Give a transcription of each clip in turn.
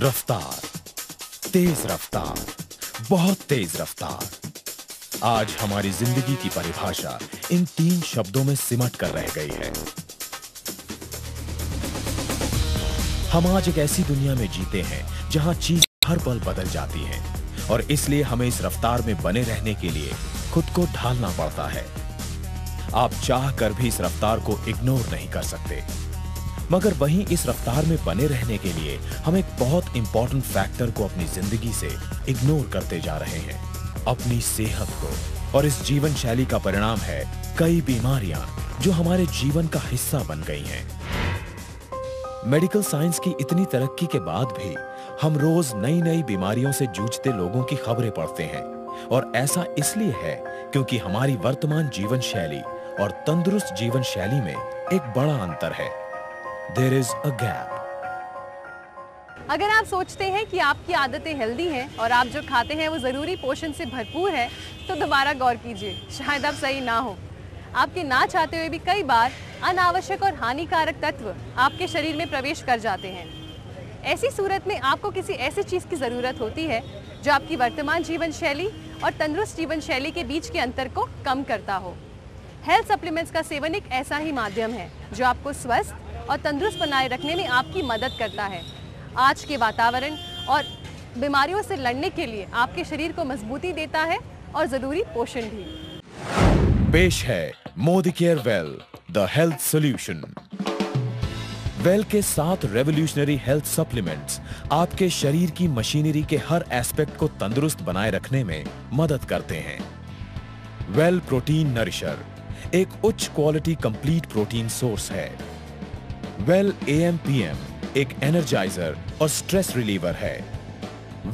रफ्तार, तेज रफ्तार, बहुत तेज रफ्तार। आज हमारी जिंदगी की परिभाषा इन 3 शब्दों में सिमट कर रह गई है। हम आज एक ऐसी दुनिया में जीते हैं जहां चीज हर पल बदल जाती हैं और इसलिए हमें इस रफ्तार में बने रहने के लिए खुद को ढालना पड़ता है। आप चाह कर भी इस रफ्तार को इग्नोर नहीं कर सकते, मगर वहीं इस रफ्तार में बने रहने के लिए हम एक बहुत इंपॉर्टेंट फैक्टर को अपनी जिंदगी से इग्नोर करते जा रहे हैं, अपनी सेहत को। और इस जीवन शैली का परिणाम है कई बीमारियां जो हमारे जीवन का हिस्सा बन गई हैं। मेडिकल साइंस की इतनी तरक्की के बाद भी हम रोज नई नई बीमारियों से जूझते लोगों की खबरें पढ़ते हैं, और ऐसा इसलिए है क्योंकि हमारी वर्तमान जीवन शैली और तंदुरुस्त जीवन शैली में एक बड़ा अंतर है। There is a gap. अगर आप सोचते हैं कि आपकी आदतें हेल्दी हैं और आप जो खाते हैं वो ज़रूरी पोषण से भरपूर है, तो दोबारा गौर कीजिए, शायद आप सही ना हो। आपके ना चाहते हुए भी कई बार अनावश्यक और हानिकारक तत्व आपके शरीर में प्रवेश कर जाते हैं। ऐसी सूरत में आपको किसी ऐसी चीज़ की ज़रूरत होती है जो आपकी वर्तमान जीवन शैली और तंदुरुस्त जीवन शैली के बीच के अंतर को कम करता हो। हेल्थ सप्लीमेंट्स का सेवन एक ऐसा ही माध्यम है जो आपको स्वस्थ और तंदुरुस्त बनाए रखने में आपकी मदद करता है। आज के वातावरण और बीमारियों से लड़ने के लिए आपके शरीर को मजबूती देता है और जरूरी पोषण भी। पेश है Modicare well, the health solution. Well के 7 रेवोल्यूशनरी हेल्थ सप्लीमेंट्स आपके शरीर की मशीनरी के हर एस्पेक्ट को तंदुरुस्त बनाए रखने में मदद करते हैं। वेल प्रोटीन नरिशर एक उच्च क्वालिटी कंप्लीट प्रोटीन सोर्स है। वेल AMPM एक एनर्जाइजर और स्ट्रेस रिलीवर है।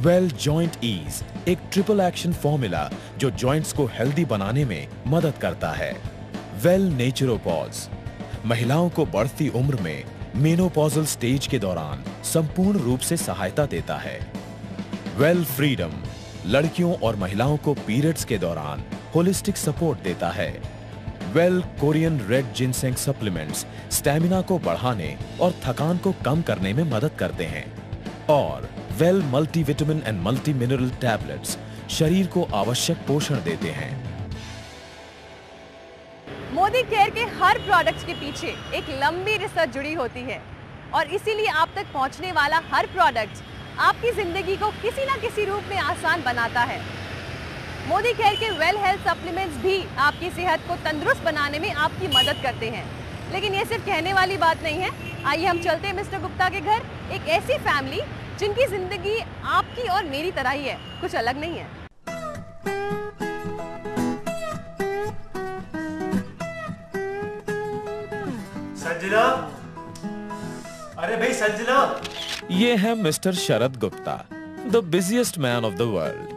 वेल जॉइंट ईज एक ट्रिपल एक्शन फॉर्मूला जो जॉइंट्स को हेल्दी बनाने में मदद करता है। वेल नेचुरोपॉज महिलाओं को बढ़ती उम्र में मेनोपॉजल स्टेज के दौरान संपूर्ण रूप से सहायता देता है। वेल फ्रीडम लड़कियों और महिलाओं को पीरियड्स के दौरान होलिस्टिक सपोर्ट देता है। Well Korean red ginseng supplements stamina को बढ़ाने और थकान को कम करने में मदद करते हैं। और well multivitamin and multi mineral tablets शरीर को आवश्यक पोषण देते हैं। मोदीकेयर के हर प्रोडक्ट्स के पीछे एक लंबी रिसर्च जुड़ी होती है और इसीलिए आप तक पहुंचने वाला हर प्रोडक्ट आपकी जिंदगी को किसी ना किसी रूप में आसान बनाता है। मोदीकेयर के वेल हेल्थ सप्लीमेंट्स भी आपकी सेहत को तंदुरुस्त बनाने में आपकी मदद करते हैं। लेकिन ये सिर्फ कहने वाली बात नहीं है। आइए हम चलते हैं मिस्टर गुप्ता के घर, एक ऐसी फैमिली जिनकी जिंदगी आपकी और मेरी तरह ही है, कुछ अलग नहीं है। संजना, अरे भाई संजना। ये है mister Sharad Gupta, the busiest man of the world.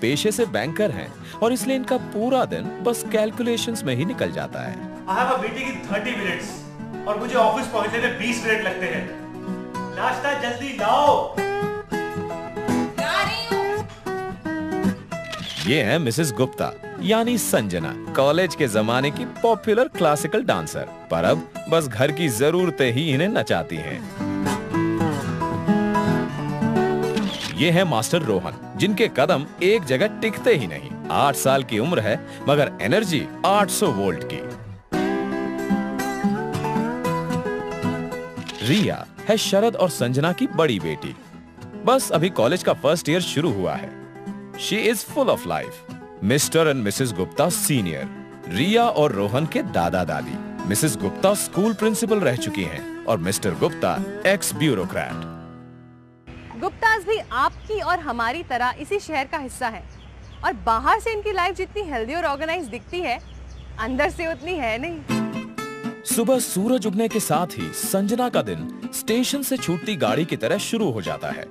पेशे से बैंकर हैं और इसलिए इनका पूरा दिन बस कैलकुलेशंस में ही निकल जाता है। I have a meeting in 30 minutes और मुझे ऑफिस पहुंचने में 20 मिनट लगते हैं। नाश्ता जल्दी लाओ। ला रही हूं। ये है मिसेस गुप्ता यानी संजना, कॉलेज के जमाने की पॉपुलर क्लासिकल डांसर, पर अब बस घर की जरूरतें ही इन्हें नचाती हैं। ये है मास्टर रोहन, जिनके कदम एक जगह टिकते ही नहीं। 8 साल की उम्र है मगर एनर्जी 800 वोल्ट की। रिया है शरद और संजना की बड़ी बेटी, बस अभी कॉलेज का फर्स्ट ईयर शुरू हुआ है। She is full of life. Mister and missus Gupta senior, Riya और रोहन के दादा दादी। मिसेस गुप्ता स्कूल प्रिंसिपल रह चुकी हैं और mister Gupta x bureaucrat. Gupta's भी आपकी और हमारी तरह इसी शहर का हिस्सा है और बाहर से इनकी लाइफ जितनी हेल्दी और ऑर्गेनाइज दिखती है, अंदर से उतनी है नहीं। सुबह सूरज उगने के साथ ही संजना का दिन स्टेशन से छूटती गाड़ी की तरह शुरू हो जाता है।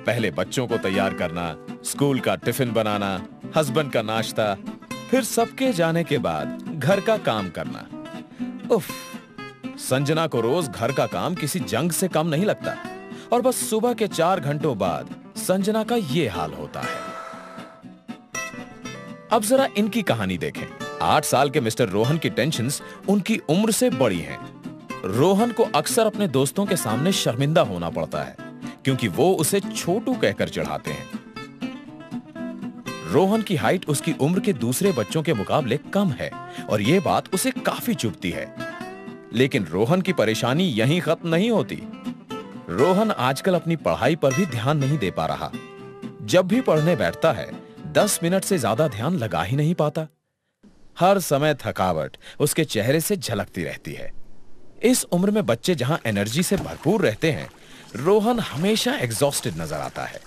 पहले बच्चों को तैयार करना, स्कूल का टिफिन बनाना, हस्बैंड का नाश्ता, फिर सबके जाने के बाद घर का काम करना। उफ, संजना को रोज घर का काम किसी जंग से कम नहीं लगता और बस सुबह के 4 घंटों बाद संजना का ये हाल होता है। अब जरा इनकी कहानी देखें। 8 साल के मिस्टर रोहन की टेंशन्स उनकी उम्र से बड़ी हैं। रोहन को अक्सर अपने दोस्तों के सामने शर्मिंदा होना पड़ता है क्योंकि वो उसे छोटू कहकर चढ़ाते हैं। रोहन की हाइट उसकी उम्र के दूसरे बच्चों के मुकाबले कम है और ये बात उसे काफी चुभती है। लेकिन रोहन की परेशानी यहीं खत्म नहीं होती। रोहन आजकल अपनी पढ़ाई पर भी ध्यान नहीं दे पा रहा। जब भी पढ़ने बैठता है 10 मिनट से ज्यादा ध्यान लगा ही नहीं पाता। हर समय थकावट उसके चेहरे से झलकती रहती है। इस उम्र में बच्चे जहां एनर्जी से भरपूर रहते हैं, रोहन हमेशा एग्जॉस्टेड नजर आता है।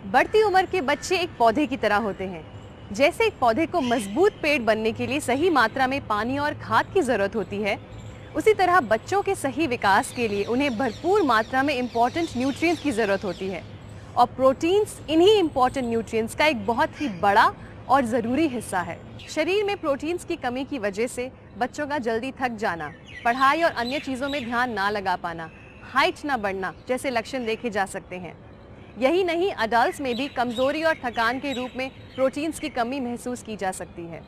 बढ़ती उम्र के बच्चे एक पौधे की तरह होते हैं। जैसे एक पौधे को मजबूत पेड़ बनने के लिए सही मात्रा में पानी और खाद की जरूरत होती है, उसी तरह बच्चों के सही विकास के लिए उन्हें भरपूर मात्रा में इंपॉर्टेंट न्यूट्रिएंट्स की जरूरत होती है। और प्रोटीन्स इन्हीं इंपॉर्टेंट न्यूट्रिएंट्स का एक बहुत ही बड़ा और ज़रूरी हिस्सा है। शरीर में प्रोटीन्स की कमी की वजह से बच्चों का जल्दी थक जाना, पढ़ाई और अन्य चीज़ों में ध्यान ना लगा पाना, हाइट ना बढ़ना जैसे लक्षण देखे जा सकते हैं। यही नहीं, अडल्ट्स में भी कमज़ोरी और थकान के रूप में प्रोटीन्स की कमी महसूस की जा सकती है।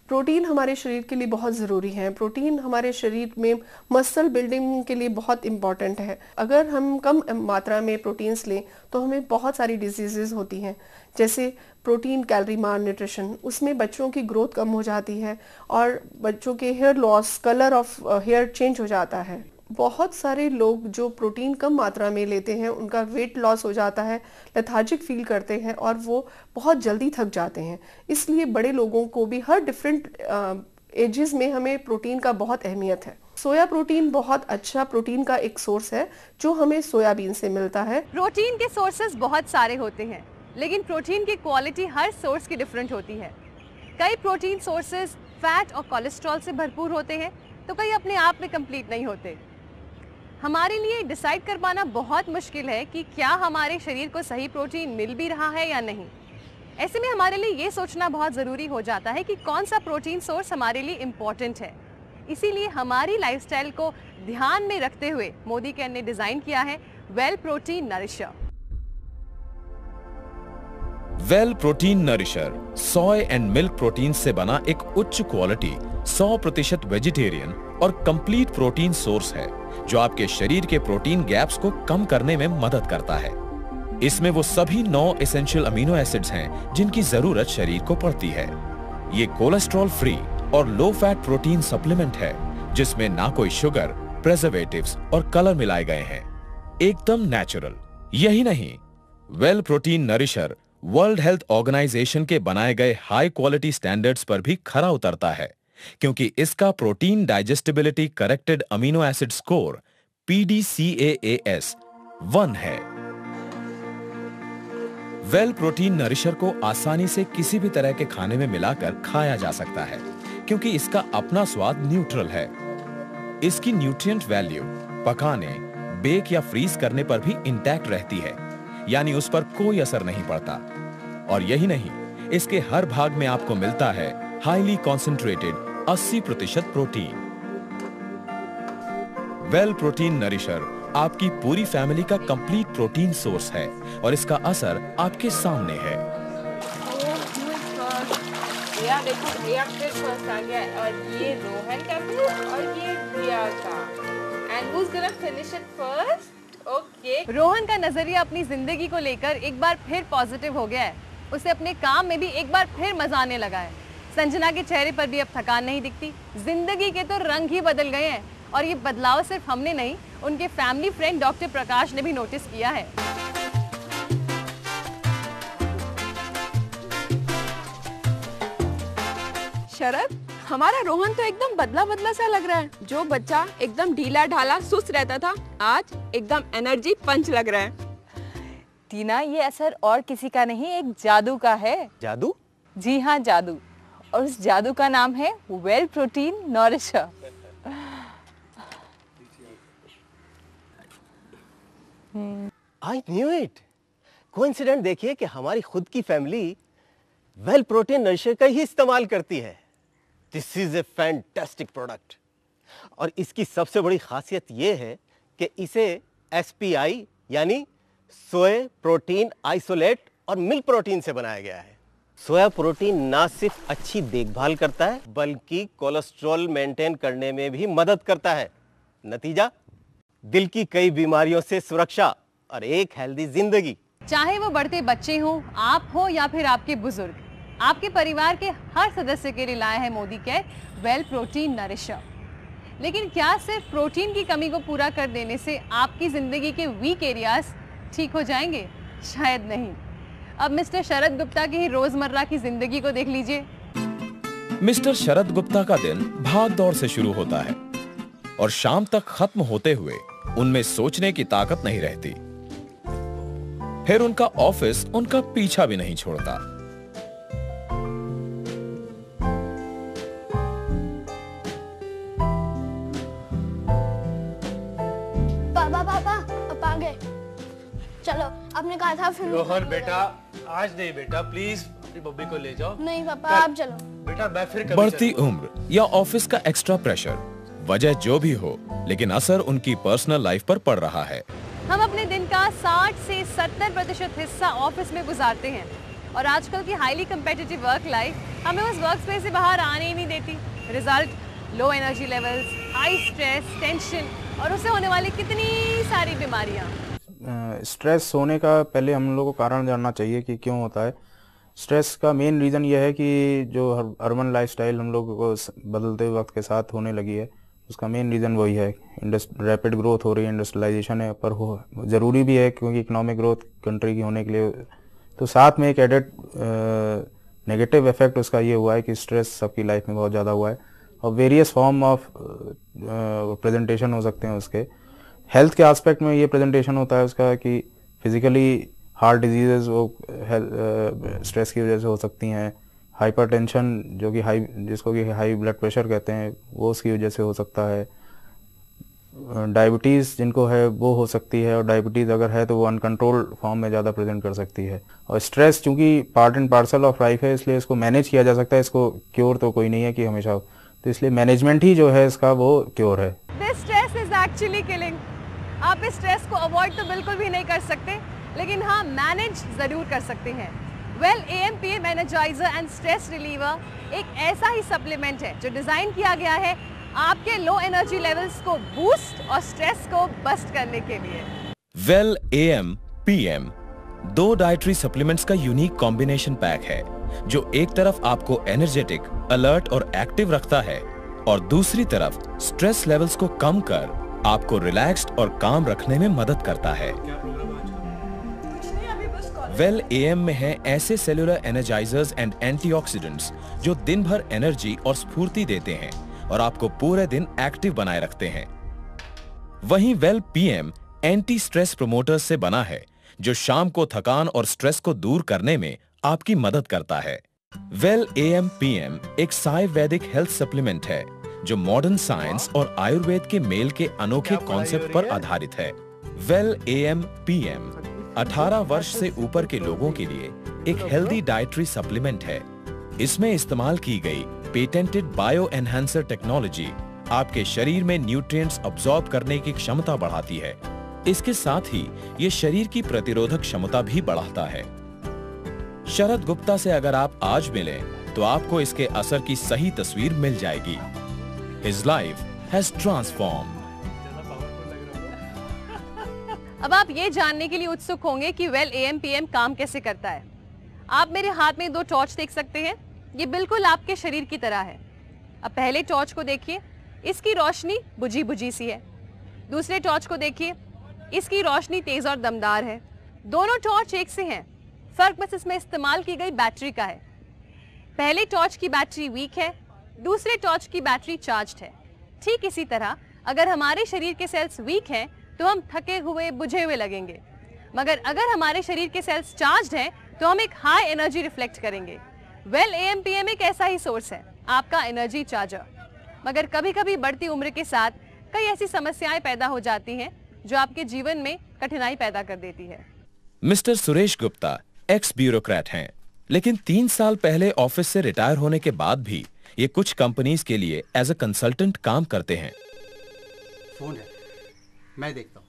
प्रोटीन हमारे शरीर के लिए बहुत ज़रूरी है। प्रोटीन हमारे शरीर में मसल बिल्डिंग के लिए बहुत इम्पॉर्टेंट है। अगर हम कम मात्रा में प्रोटीन्स लें तो हमें बहुत सारी डिजीज़ेज़ होती हैं, जैसे प्रोटीन कैलोरी माल न्यूट्रिशन। उसमें बच्चों की ग्रोथ कम हो जाती है और बच्चों के hair loss, colour of hair change हो जाता है। बहुत सारे लोग जो प्रोटीन कम मात्रा में लेते हैं उनका वेट लॉस हो जाता है, लेथार्जिक फील करते हैं और वो बहुत जल्दी थक जाते हैं। इसलिए बड़े लोगों को भी हर डिफरेंट एजेस में हमें प्रोटीन का बहुत अहमियत है। सोया प्रोटीन बहुत अच्छा प्रोटीन का एक सोर्स है जो हमें सोयाबीन से मिलता है। प्रोटीन के सोर्सेज बहुत सारे होते हैं, लेकिन प्रोटीन की क्वालिटी हर सोर्स की डिफरेंट होती है। कई प्रोटीन सोर्सेज फैट और कोलेस्ट्रॉल से भरपूर होते हैं, तो कई अपने आप में कंप्लीट नहीं होते। हमारे लिए डिसाइड कर पाना बहुत मुश्किल है कि क्या हमारे शरीर को सही प्रोटीन मिल भी रहा है या नहीं। ऐसे में हमारे लिए ये सोचना बहुत ज़रूरी हो जाता है कि कौन सा प्रोटीन सोर्स हमारे लिए इम्पॉर्टेंट है। इसीलिए हमारी लाइफस्टाइल को ध्यान में रखते हुए मोदी केयर ने डिज़ाइन किया है well protein nourisher. Well protein nourisher soy and milk protein से बना एक उच्च क्वालिटी 100% वेजिटेरियन और कंप्लीट प्रोटीन सोर्स है जो आपके शरीर के प्रोटीन गैप्स को कम करने में मदद करता है। इसमें वो सभी 9 एसेंशियल अमीनो एसिड्स हैं जिनकी जरूरत शरीर को पड़ती है। ये कोलेस्ट्रॉल फ्री और लो फैट प्रोटीन सप्लीमेंट है जिसमें ना कोई शुगर, प्रिजर्वेटिव्स और कलर मिलाए गए हैं, एकदम नेचुरल। यही नहीं, well protein nourisher World Health Organization के बनाए गए हाई क्वालिटी स्टैंडर्ड्स पर भी खरा उतरता है, क्योंकि इसका protein digestibility corrected amino acid score PDCAAS 1 है। वेल प्रोटीन नरिशर को आसानी से किसी भी तरह के खाने में मिलाकर खाया जा सकता है, क्योंकि इसका अपना स्वाद न्यूट्रल है। इसकी न्यूट्रिएंट वैल्यू पकाने, बेक या फ्रीज करने पर भी इंटैक्ट रहती है, यानी उस पर कोई असर नहीं पड़ता। और यही नहीं, इसके हर भाग में आपको मिलता है highly concentrated 80% protein. Well protein nourisher आपकी पूरी फैमिली का कंप्लीट प्रोटीन सोर्स है और इसका असर आपके सामने है। देखो भैया फिर फर्स्ट आ गया और ये रोहन का भी और ये प्रिया का। And who is gonna finish it first? Okay. Rohan का नजरिया अपनी जिंदगी को लेकर एक बार फिर पॉजिटिव हो गया है। उसे अपने काम में भी एक बार फिर मजा आने लगा है। संजना के चेहरे पर भी अब थकान नहीं दिखती। जिंदगी के तो रंग ही बदल गए हैं और ये बदलाव सिर्फ हमने नहीं, उनके फैमिली फ्रेंड डॉक्टर प्रकाश ने भी नोटिस किया है। शरद, हमारा रोहन तो एकदम बदला बदला सा लग रहा है। जो बच्चा एकदम ढीला ढाला सुस्त रहता था, आज एकदम एनर्जी पंच लग रहा है। टीना, ये असर और किसी का नहीं, एक जादू का है। जादू? जी हाँ, जादू। और उस जादू का नाम है well protein nourisher. I knew it. Coincident देखिए कि हमारी खुद की फैमिली वेल प्रोटीन नरिशर का ही इस्तेमाल करती है। This is a fantastic product और इसकी सबसे बड़ी खासियत यह है कि इसे SPI यानी सोया प्रोटीन आइसोलेट और मिल्क प्रोटीन से बनाया गया है। सोया प्रोटीन ना सिर्फ अच्छी देखभाल करता है बल्कि कोलेस्ट्रॉल मेंटेन करने में भी मदद करता है। नतीजा दिल की कई बीमारियों से सुरक्षा और एक हेल्दी जिंदगी। चाहे वो बढ़ते बच्चे हो, आप हो या फिर आपके बुजुर्ग, आपके परिवार के हर सदस्य के लिए लाया है मोदी केयर वेल प्रोटीन नरिशर। लेकिन क्या सिर्फ प्रोटीन की कमी को पूरा कर देने से आपकी जिंदगी के वीक एरियाज ठीक हो जाएंगे? शायद नहीं। अब मिस्टर शरद गुप्ता की ही रोजमर्रा की जिंदगी को देख लीजिए। मिस्टर शरद गुप्ता का दिन भाग दौड़ से शुरू होता है और शाम तक खत्म होते हुए उनमें सोचने की ताकत नहीं रहती। फिर उनका ऑफिस उनका पीछा भी नहीं छोड़ता। पापा अब आ गए। चलो, आपने कहा था फिर। रोहन बेटा, आज नहीं बेटा, प्लीज अपनी बब्बी को ले जाओ। नहीं पापा, आप चलो। बेटा मैं फिर कभी बढ़ती उम्र या ऑफिस का एक्स्ट्रा प्रेशर, वजह जो भी हो, लेकिन असर उनकी पर्सनल लाइफ पर पड़ रहा है। हम अपने दिन का 60 से 70% हिस्सा ऑफिस में गुजारते हैं और आजकल की हाईली कंपेटिटिव वर्क लाइफ हमें उस वर्क स्पेस से बाहर आने ही नहीं देती। Result, low energy levels, high stress, tension और उससे होने वाली कितनी सारी बीमारियां। स्ट्रेस होने का पहले हम लोगों को कारण जानना चाहिए कि क्यों होता है। स्ट्रेस का मेन रीज़न यह है कि जो अर्बन लाइफस्टाइल हम लोगों को बदलते वक्त के साथ होने लगी है, उसका मेन रीज़न वही है। रैपिड ग्रोथ हो रही है, इंडस्ट्रियलाइजेशन है, पर हो ज़रूरी भी है क्योंकि इकोनॉमिक ग्रोथ कंट्री की होने के लिए। तो साथ में एक एडेड नेगेटिव इफेक्ट उसका ये हुआ है कि स्ट्रेस सबकी लाइफ में बहुत ज़्यादा हुआ है और वेरियस फॉर्म ऑफ प्रेजेंटेशन हो सकते हैं उसके। हेल्थ के एस्पेक्ट में ये प्रेजेंटेशन होता है उसका कि फिजिकली हार्ट डिजीज़ वो स्ट्रेस की वजह से हो सकती हैं। हाइपरटेंशन जो कि जिसको कि हाई ब्लड प्रेशर कहते हैं, वो उसकी वजह से हो सकता है। डायबिटीज़ जिनको है वो हो सकती है और डायबिटीज़ अगर है तो वो अनकंट्रोल्ड फॉर्म में ज़्यादा प्रेजेंट कर सकती है। और स्ट्रेस चूँकि part and parcel of life है, इसलिए इसको मैनेज किया जा सकता है। इसको क्योर तो कोई नहीं है कि हमेशा, तो इसलिए मैनेजमेंट ही जो है इसका वो क्योर है। This stress is actually killing. आप इस स्ट्रेस को अवॉइड तो बिल्कुल भी नहीं कर सकते, लेकिन हाँ मैनेज जरूर कर सकते हैं। Well AM/PM energiser and stress reliever एक ऐसा ही सप्लीमेंट है जो डिजाइन किया गया है आपके लो एनर्जी लेवल्स को बूस्ट और स्ट्रेस को बस्ट करने के लिए। वेल AM/PM 2 डाइटरी सप्लीमेंट्स का यूनिक कॉम्बिनेशन पैक है जो एक तरफ आपको एनर्जेटिक, अलर्ट और एक्टिव रखता है और दूसरी तरफ स्ट्रेस लेवल्स को कम कर आपको रिलैक्स्ड और काम रखने में मदद करता है। वेल AM में है ऐसे सेलुलर एनर्जाइजर्स एंड एंटीऑक्सीडेंट्स जो दिन भर एनर्जी और स्फूर्ति देते हैं और आपको पूरे दिन एक्टिव बनाए रखते हैं। वहीं well PM anti stress promoters से बना है जो शाम को थकान और स्ट्रेस को दूर करने में आपकी मदद करता है। वेल AM/PM एक आयुर्वेदिक हेल्थ सप्लीमेंट है जो मॉडर्न साइंस और आयुर्वेद के मेल के अनोखे कॉन्सेप्ट पर आधारित है। वेल AM/PM 18 वर्ष से ऊपर के लोगों के लिए एक हेल्दी डाइटरी सप्लीमेंट है। इसमें इस्तेमाल की गई पेटेंटेड बायो एनहांसर टेक्नोलॉजी आपके शरीर में न्यूट्रिएंट्स अब्सॉर्ब करने की क्षमता बढ़ाती है। इसके साथ ही ये शरीर की प्रतिरोधक क्षमता भी बढ़ाता है। शरद गुप्ता से अगर आप आज मिलें तो आपको इसके असर की सही तस्वीर मिल जाएगी। His life has transformed. अब आप ये जानने के लिए उत्सुक होंगे कि वेल AM/PM काम कैसे करता है। आप मेरे हाथ में 2 टॉर्च देख सकते हैं, ये बिल्कुल आपके शरीर की तरह है। अब पहले टॉर्च को देखिए, इसकी रोशनी बुझी बुझी सी है। दूसरे टॉर्च को देखिए, इसकी रोशनी तेज और दमदार है। दोनों टॉर्च एक से हैं, फर्क बस इसमें इस्तेमाल की गई बैटरी का है। पहले टॉर्च की बैटरी वीक है, दूसरे टॉर्च की बैटरी चार्ज्ड है। ठीक इसी तरह अगर हमारे शरीर के सेल्स वीक हैं तो हम थके हुए बुझे हुए लगेंगे, मगर अगर हमारे शरीर के सेल्स चार्ज्ड हैं तो हम एक हाई एनर्जी रिफ्लेक्ट करेंगे। वेल AM/PM एक ऐसा ही सोर्स है, आपका एनर्जी चार्जर। मगर कभी कभी बढ़ती उम्र के साथ कई ऐसी समस्याएं पैदा हो जाती हैं जो आपके जीवन में कठिनाई पैदा कर देती है। Mister Suresh Gupta x bureaucrat हैं, लेकिन 3 साल पहले ऑफिस से रिटायर होने के बाद भी ये कुछ कंपनीज के लिए एज अ कंसल्टेंट काम करते हैं। फोन है, मैं देखता हूं।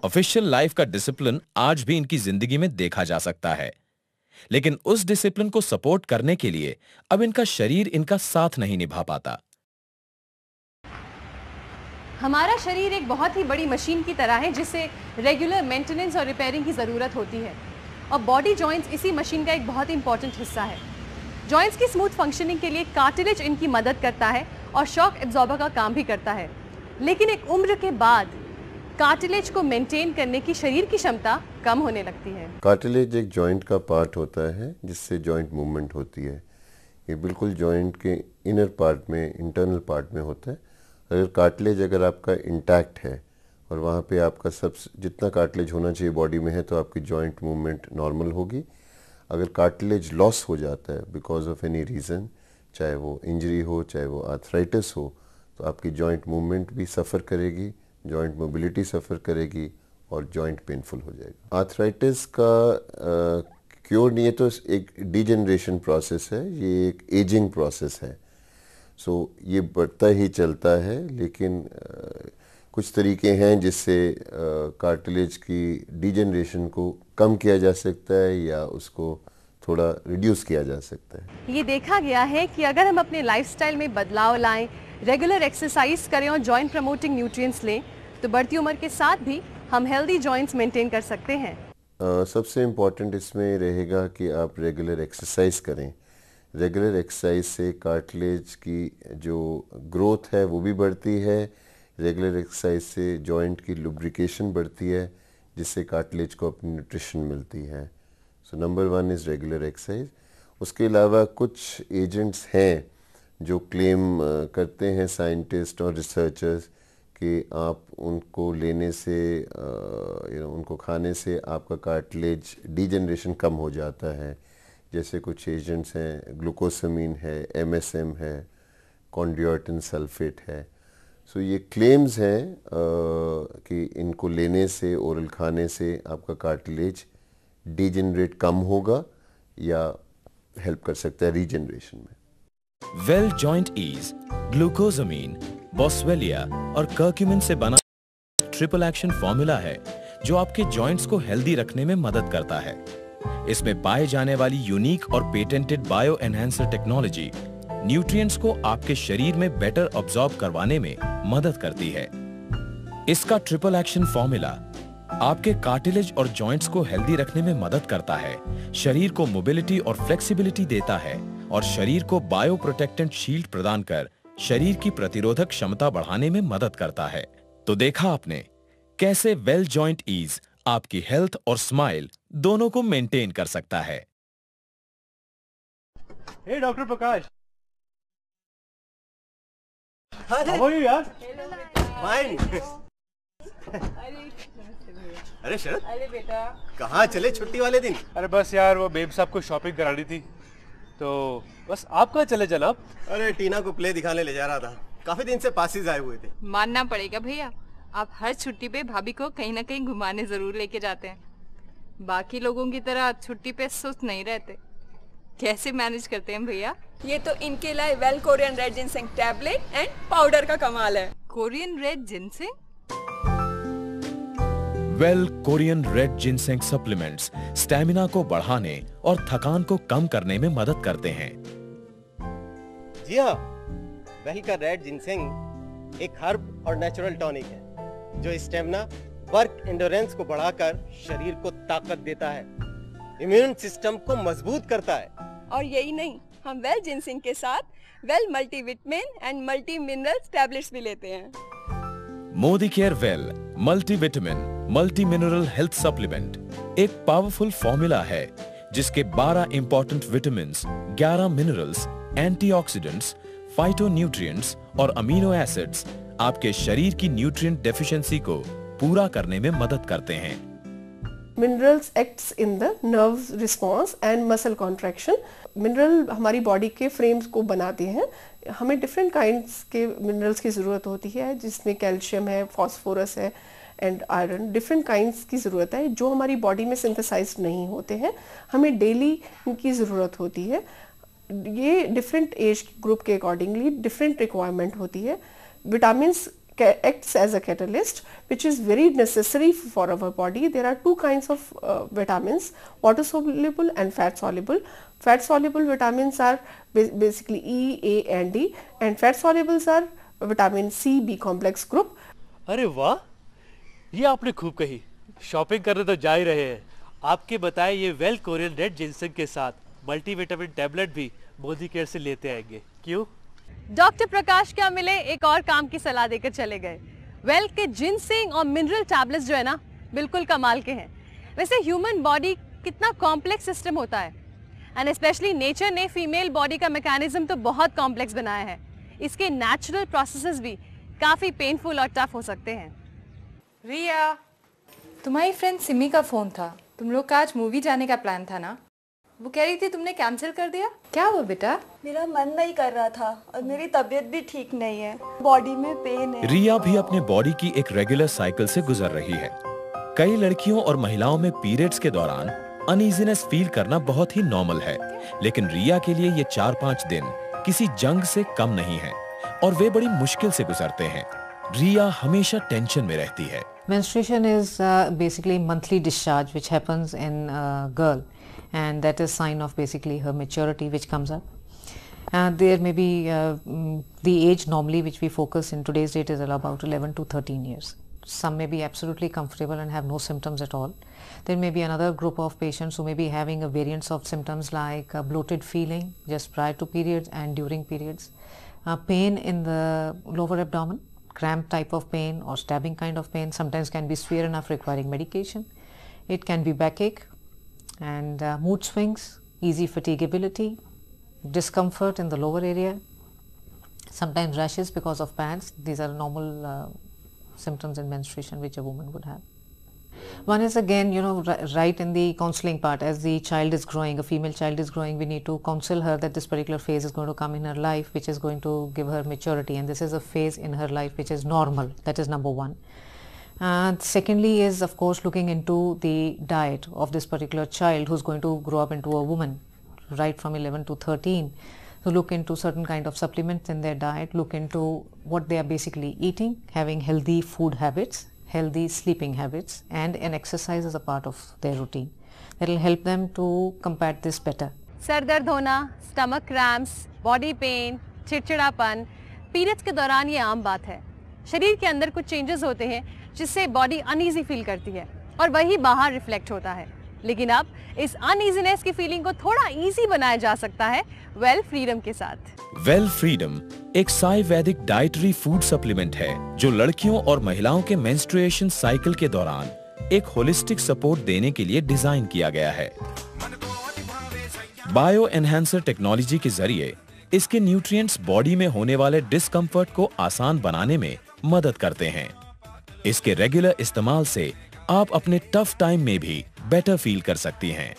ऑफिशियल लाइफ का डिसिप्लिन आज भी इनकी जिंदगी में देखा जा सकता है, लेकिन उस डिसिप्लिन को सपोर्ट करने के लिए अब इनका शरीर इनका साथ नहीं निभा पाता। हमारा शरीर एक बहुत ही बड़ी मशीन की तरह है जिसे रेगुलर मेंटेनेंस और रिपेयरिंग की ज़रूरत होती है और बॉडी जॉइंट्स इसी मशीन का एक बहुत ही इंपॉर्टेंट हिस्सा है। जॉइंट्स की स्मूथ फंक्शनिंग के लिए कार्टिलेज इनकी मदद करता है और शॉक एब्जॉर्बर का काम भी करता है, लेकिन एक उम्र के बाद कार्टिलेज को मेंटेन करने की शरीर की क्षमता कम होने लगती है। कार्टिलेज एक जॉइंट का पार्ट होता है जिससे जॉइंट मूवमेंट होती है। ये बिल्कुल जॉइंट के इनर पार्ट में, इंटरनल पार्ट में होता है। अगर कार्टिलेज अगर आपका इंटैक्ट है और वहाँ पे आपका सब जितना कार्टिलेज होना चाहिए बॉडी में है तो आपकी जॉइंट मूवमेंट नॉर्मल होगी। अगर कार्टिलेज लॉस हो जाता है बिकॉज ऑफ एनी रीज़न, चाहे वो इंजरी हो, चाहे वो आर्थराइटिस हो, तो आपकी जॉइंट मूवमेंट भी सफ़र करेगी, जॉइंट मोबिलिटी सफ़र करेगी और जॉइंट पेनफुल हो जाएगा। आर्थराइटिस का क्योर नहीं है, तो एक डिजेनरेशन प्रोसेस है, ये एक एजिंग प्रोसेस है। सो ये बढ़ता ही चलता है, लेकिन कुछ तरीके हैं जिससे कार्टिलेज की डिजेनरेशन को कम किया जा सकता है या उसको थोड़ा रिड्यूस किया जा सकता है। ये देखा गया है कि अगर हम अपने लाइफस्टाइल में बदलाव लाएं, रेगुलर एक्सरसाइज करें और जॉइंट प्रमोटिंग न्यूट्रिएंट्स लें, तो बढ़ती उम्र के साथ भी हम हेल्दी जॉइंट्स मेंटेन कर सकते हैं। सबसे इम्पॉर्टेंट इसमें रहेगा कि आप रेगुलर एक्सरसाइज करें। रेगुलर एक्सरसाइज से कार्टिलेज की जो ग्रोथ है वो भी बढ़ती है। रेगुलर एक्सरसाइज से जॉइंट की लुब्रिकेशन बढ़ती है जिससे कार्टिलेज को अपनी न्यूट्रिशन मिलती है। So number 1 is regular exercise. उसके अलावा कुछ एजेंट्स हैं जो क्लेम करते हैं साइंटिस्ट और रिसर्चर्स कि आप उनको लेने से उनको खाने से आपका कार्टिलेज डिजेनरेशन कम हो जाता है। जैसे कुछ एजेंट्स हैं, ग्लूकोसामीन है, MSM है, कॉन्ड्रोइटिन सल्फेट है। सो ये क्लेम्स हैं कि इनको लेने से, ओरल खाने से आपका कार्टिलेज डिजेनरेट कम होगा या हेल्प कर सकता है रीजनरेशन में। वेल जॉइंट ईज ग्लूकोसामीन, बॉस्वेलिया और कर्क्यूमिन से बना ट्रिपल एक्शन फॉर्मूला है जो आपके जॉइंट्स को हेल्दी रखने में मदद करता है। इसमें पाए जाने वाली यूनिक और patented bio enhancer technology nutrients को आपके शरीर में बेटर अब्सॉर्ब करवाने में मदद करती है। इसका ट्रिपल एक्शन फॉर्मूला आपके कार्टिलेज और जॉइंट्स को हेल्दी रखने में मदद करता है, शरीर को मोबिलिटी और फ्लेक्सिबिलिटी देता है और शरीर को बायो प्रोटेक्टेंट शील्ड प्रदान कर शरीर की प्रतिरोधक क्षमता बढ़ाने में मदद करता है। तो देखा आपने कैसे वेल जॉइंट ईज आपकी हेल्थ और स्माइल दोनों को मेंटेन कर सकता है। Hey doctor Prakash, how are you यार? फाइन। अरे शरद, अरे बेटा, कहाँ चले छुट्टी वाले दिन? अरे बस यार, वो बेब साहब को शॉपिंग करानी थी, तो बस आप कहाँ चले जनाब? अरे टीना को प्ले दिखाने ले जा रहा था, काफी दिन से पासिस आए हुए थे। मानना पड़ेगा भैया, आप हर छुट्टी पे भाभी को कहीं ना कहीं घुमाने जरूर लेके जाते हैं। बाकी लोगों की तरह छुट्टी पे सुस्त नहीं रहते। कैसे मैनेज करते हैं भैया? ये तो इनके लिए well Korean red ginseng tablet and powder का कमाल है। Korean red ginseng? Well Korean red ginseng supplements stamina को बढ़ाने और थकान को कम करने में मदद करते हैं। जी हाँ, वेल का रेड जिनसेंग एक हर्ब और नेचुरल टॉनिक है जो स्टेमिना, वर्क एंडोरेंस को बढ़ाकर शरीर को ताकत देता है, इम्यून सिस्टम को मजबूत करता है। और यही नहीं, हम वेल जिनसेंग के साथ well multivitamin and multi minerals tablets भी लेते हैं। Modi care well multivitamin multi mineral health supplement एक पावरफुल फॉर्मूला है जिसके 12 important vitamins, 11 minerals, antioxidants, phytonutrients और अमीनो एसिड्स आपके शरीर की न्यूट्रिएंट डेफिशिएंसी को पूरा करने में मदद करते हैं। Minerals acts in the nerves response and muscle contraction. Mineral हमारी बॉडी के फ्रेम्स को बनाते हैं। हमें डिफरेंट काइंड्स के मिनरल्स की ज़रूरत होती है, जिसमें कैल्शियम है, फास्फोरस है एंड आयरन। डिफरेंट काइंड्स की ज़रूरत है जो हमारी बॉडी में सिंथेसाइज नहीं होते हैं, हमें डेली इनकी ज़रूरत होती है। ये डिफरेंट एज ग्रुप के अकॉर्डिंगली डिफरेंट रिक्वायरमेंट होती है। Vitamins acts as a catalyst which is very necessary for our body. There are two kinds of vitamins, water soluble and fat soluble. Fat soluble vitamins are basically E, A and D, and fat solubles are vitamin C, B complex group. अरे वाह, ये आपने खूब कही। Shopping करने तो जा ही रहे हैं। आपके बताए ये वेल कोरियन रेड जिंसंग के साथ मल्टीविटामिन टैबलेट भी मोदी केयर से लेते आएंगे। क्यों? डॉक्टर प्रकाश क्या मिले एक और काम की सलाह देकर चले गए। वेल के जिंसंग और मिनरल टैबलेट्स जो है ना, बिल्कुल कमाल के हैं। वैसे ह्यूमन बॉडी कितना कॉम्प्लेक्स सिस्टम होता है, एंड स्पेशली नेचर ने फीमेल बॉडी का मैकेनिज्म तो बहुत कॉम्प्लेक्स बनाया है। इसके नेचुरल प्रोसेसेस भी काफी पेनफुल और टफ हो सकते हैं। रिया, तुम्हारी फ्रेंड सिमी का फोन था। तुम लोग का आज मूवी जाने का प्लान था ना? वो कह रही थी तुमने कैंसिल कर दिया। क्या हुआ बेटा? मेरा मन नहीं कर रहा था और मेरी तबीयत भी ठीक नहीं है, बॉडी में पेन है। रिया भी अपने बॉडी की एक रेगुलर साइकिल से गुजर रही है। कई लड़कियों और महिलाओं में पीरियड्स के दौरान अनईजीनेस फील करना बहुत ही नॉर्मल है, लेकिन रिया के लिए ये 4-5 दिन किसी जंग से कम नहीं है और वे बड़ी मुश्किल से गुजरते हैं। रिया हमेशा टेंशन में रहती है। Menstruation is basically monthly discharge which happens in a girl, and that is sign of basically her maturity which comes up. There may be the age normally which we focus in today's date is about 11 to 13 years. Some may be absolutely comfortable and have no symptoms at all. There may be another group of patients who may be having a variance of symptoms like bloated feeling just prior to periods and during periods, pain in the lower abdomen, cramp type of pain or stabbing kind of pain, sometimes can be severe enough requiring medication. It can be backache and mood swings, easy fatigability, discomfort in the lower area, sometimes rashes because of pads. These are normal symptoms in menstruation which a woman would have. One is again, right in the counseling part, as the child is growing, a female child is growing, we need to counsel her that this particular phase is going to come in her life which is going to give her maturity, and this is a phase in her life which is normal. That is number one. Secondly is of course looking into the diet of this particular child who's going to grow up into a woman right from 11 to 13. So look into certain kind of supplements in their diet, look into what they are basically eating, having healthy food habits, healthy sleeping habits, and an exercise as a part of their routine. That will help them to combat this better. Sir दर्द होना, stomach cramps, body pain, चिड़चिड़ापन periods के दौरान ये आम बात है। शरीर के अंदर कुछ चेंजेस होते हैं जिससे बॉडी अनईजी फील करती है और वही बाहर रिफ्लेक्ट होता है। लेकिन अब इस अनईजीनेस की फीलिंग को थोड़ा इजी बनाया जा सकता है वेल फ्रीडम के साथ। वेल फ्रीडम एक आयुर्वेदिक डाइटरी फूड सप्लीमेंट है जो लड़कियों और महिलाओं के मेंस्ट्रुएशन साइकिल के दौरान एक होलिस्टिक सपोर्ट देने के लिए डिजाइन किया गया है। बायो एनहांसर टेक्नोलॉजी के जरिए इसके न्यूट्रिएंट्स बॉडी में होने वाले डिस्कम्फर्ट को आसान बनाने में मदद करते हैं। इसके रेगुलर इस्तेमाल से आप अपने टफ टाइम में भी बेटर फील कर सकती हैं।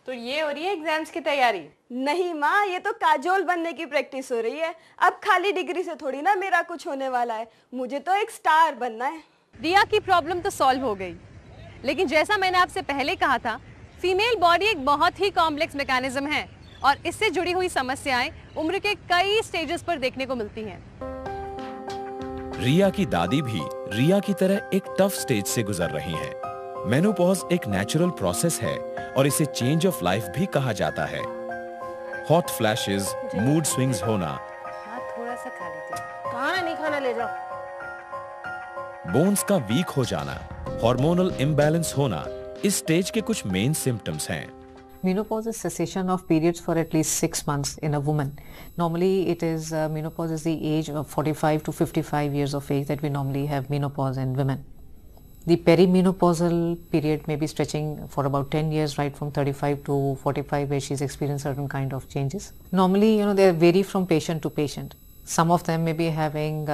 तो ये हो रही है एग्जाम्स की तैयारी? नहीं माँ, ये तो काजोल बनने की प्रैक्टिस हो रही है। अब खाली डिग्री से थोड़ी ना मेरा कुछ होने वाला है, मुझे तो एक स्टार बनना है। रिया की प्रॉब्लम तो सॉल्व हो गई, लेकिन जैसा मैंने आपसे पहले कहा था, फीमेल बॉडी एक बहुत ही कॉम्प्लेक्स मैकेनिज्म है और इससे जुड़ी हुई समस्याएं उम्र के कई स्टेजेस पर देखने को मिलती हैं। रिया की दादी भी रिया की तरह एक टफ स्टेज से गुजर रही हैं। मेनोपॉज एक नेचुरल प्रोसेस है और इसे चेंज ऑफ लाइफ भी कहा जाता है। हॉट फ्लैशेस, मूड स्विंग्स होना, थोड़ा सा खा लीजिए। कहाँ नहीं खाना, ले जाओ। बोन्स का वीक हो जाना, हार्मोनल इम्बैलेंस होना इस स्टेज के कुछ मेन सिम्टम्स हैं। Menopause is cessation of periods for at least 6 months in a woman. Normally it is, menopause is the age of 45 to 55 years of age that we normally have menopause in women. The perimenopausal period may be stretching for about 10 years, right from 35 to 45, where she's experienced certain kind of changes. Normally, they vary from patient to patient. Some of them may be having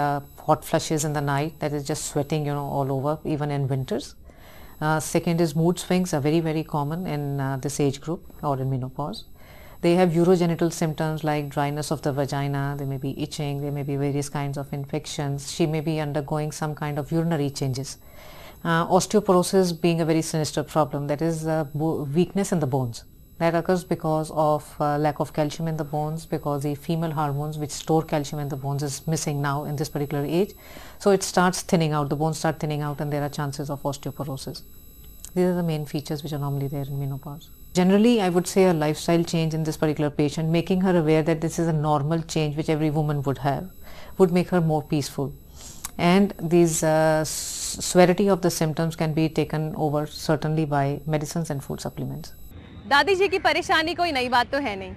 hot flushes in the night, that is just sweating, all over, even in winters. Second is mood swings are very, very common in this age group or in menopause. They have urogenital symptoms like dryness of the vagina, they may be itching, there may be various kinds of infections. She may be undergoing some kind of urinary changes. Osteoporosis being a very sinister problem, that is weakness in the bones. That occurs because of lack of calcium in the bones, because the female hormones which store calcium in the bones is missing now in this particular age. So it starts thinning out, the bones start thinning out, and there are chances of osteoporosis. These are the main features which are normally there in menopause. Generally, I would say a lifestyle change in this particular patient, making her aware that this is a normal change which every woman would have, would make her more peaceful. and these severity of the symptoms can be taken over certainly by medicines and food supplements. दादी जी की परेशानी कोई नई बात तो है नहीं।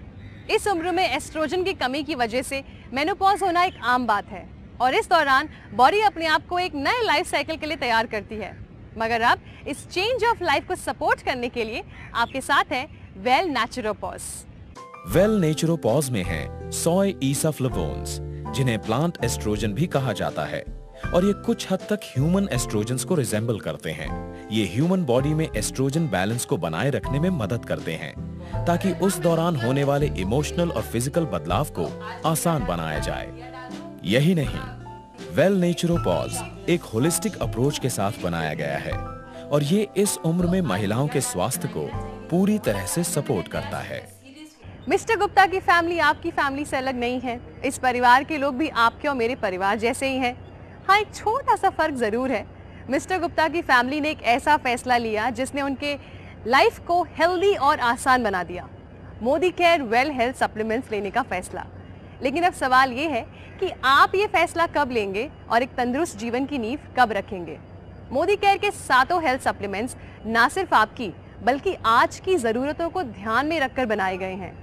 इस उम्र में एस्ट्रोजन की कमी की वजह से मेनोपॉज होना एक आम बात है और इस दौरान बॉडी अपने आप को एक नए लाइफ साइकिल के लिए तैयार करती है। मगर अब इस चेंज ऑफ लाइफ को सपोर्ट करने के लिए आपके साथ है वेल नेचुरोपॉज। वेल नेचुरोपॉज में है सोय ईसाफ्लेवोन्स, जिन्हें प्लांट एस्ट्रोजन भी कहा जाता है, और ये कुछ हद तक ह्यूमन एस्ट्रोजन को रिजेंबल करते हैं। ये ह्यूमन बॉडी में एस्ट्रोजन बैलेंस को बनाए रखने में मदद करते हैं, ताकि उस दौरान होने वाले इमोशनल और फिजिकल बदलाव को आसान बनाया जाए। यही नहीं, वेल नेचुरोपॉज एक होलिस्टिक अप्रोच के साथ बनाया गया है और ये इस उम्र में महिलाओं के स्वास्थ्य को पूरी तरह से सपोर्ट करता है। मिस्टर गुप्ता की फैमिली आपकी फैमिली से अलग नहीं है। इस परिवार के लोग भी आपके और मेरे परिवार जैसे ही हैं। हाँ, एक छोटा सा फर्क जरूर है। मिस्टर गुप्ता की फैमिली ने एक ऐसा फैसला लिया जिसने उनके लाइफ को हेल्दी और आसान बना दिया, Modi care well health supplements लेने का फैसला। लेकिन अब सवाल ये है कि आप ये फैसला कब लेंगे और एक तंदुरुस्त जीवन की नींव कब रखेंगे। मोदी केयर के सातों हेल्थ सप्लीमेंट्स ना सिर्फ आपकी बल्कि आज की ज़रूरतों को ध्यान में रखकर बनाए गए हैं।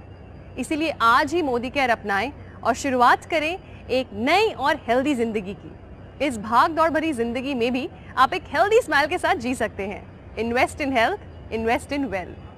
इसीलिए आज ही मोदी केयर अपनाएं और शुरुआत करें एक नई और हेल्दी जिंदगी की। इस भाग दौड़ भरी जिंदगी में भी आप एक हेल्दी स्माइल के साथ जी सकते हैं। Invest in health, invest in wealth.